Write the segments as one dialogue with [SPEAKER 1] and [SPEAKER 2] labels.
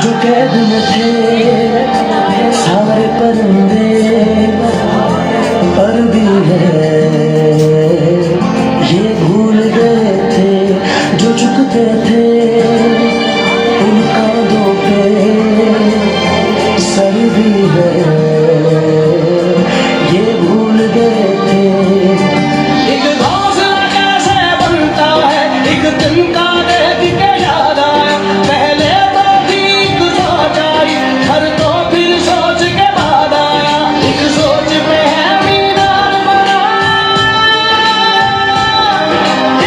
[SPEAKER 1] जो कैद में थे सारे परिंदे पर भी है ये भूल गए थे जो झुकते थे उन कांधों पे सर भी है ये भूल गए थे। एक घोंसला कैसे बनता है एक दिन का देख के याद आया पहले तो ठीक सोच आई हर तो फिर सोच के बाद आया एक सोच पे है मीनार बना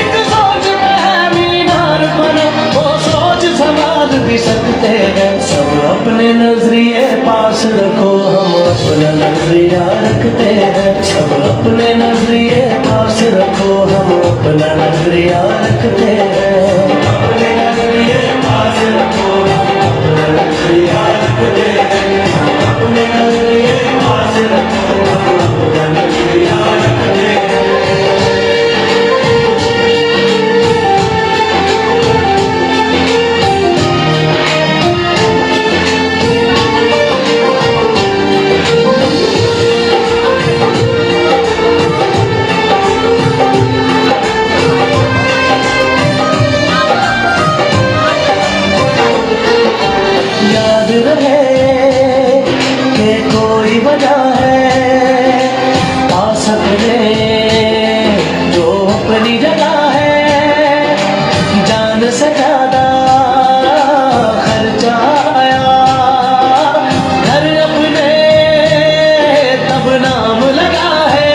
[SPEAKER 1] एक सोच पे है मीनार बना वो सोच संभाल भी सकते हैं सब अपने नजरिए पास रखो हम अपना नजरिया रखते हैं सब अपने नजरिए पास रखो हम अपना नजरिया रखते हैं अपने नजरिए पास रखो हम अपना नजरिया रखते हैं अपने नजरिए पास रखो हम अपना नजरिया रखते हैं। याद रहे कि कोई वजह है पास अपने जो अपनी जगह है जान से ज्यादा खर्चा आया घर अपने तब नाम लगा है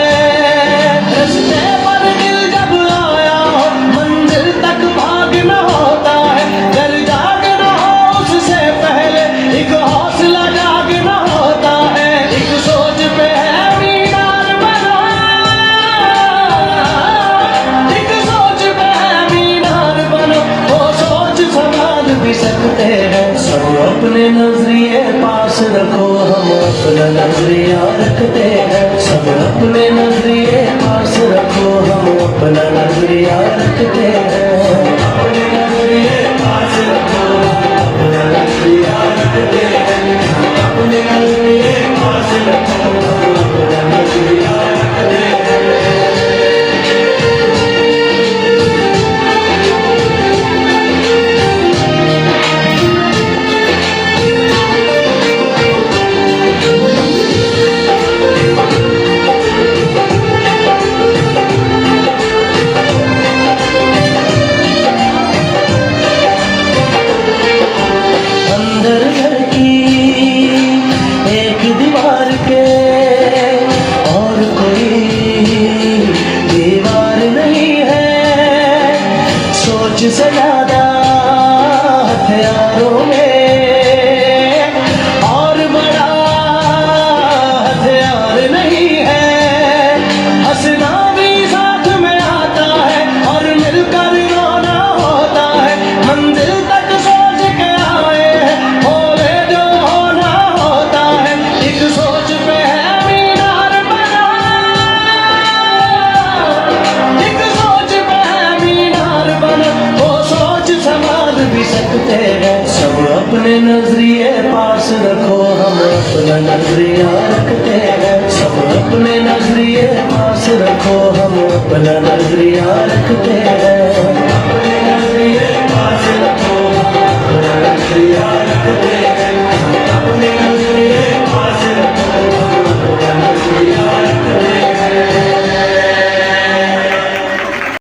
[SPEAKER 1] रस्ते पर दिल जब आया हो मंजिल तक भागना होता है घर जागना हो उससे पहले एक हौसला जागना होता है एक सोच पे है मीनार बना एक सोच पे है मीनार बना वो सोच संभाल भी सकते हैं सब अपने नजरिए पास रखो हम अपना नजरिया रखते हैं सब अपने नजरिए पास रखो हम अपना नजरिया रखते हैं अपने नजरिए पास रखो हम अपना नजरिया रखते हैं अपने नजरिए पास रखो हम अपना नजरिया रखते हैं। अंदर घर की एक दीवार के और कोई दीवार नहीं है सोच से ज्यादा हथियारों में और बड़ा हथियार नहीं है हंसना भी साथ में आता है और मिलकर रोना होता है मंजिल तक सोच के आए हैं होले जो होना होता है एक सोच पे है मीनार बना एक सोच पे है मीनार बना वो सोच संभाल भी सकते हैं सब अपने नजरिए पास रखो हम अपना नजरिया रखते हैं सब अपने नजरिए पास रखो हम अपना नजरिया रखते हैं।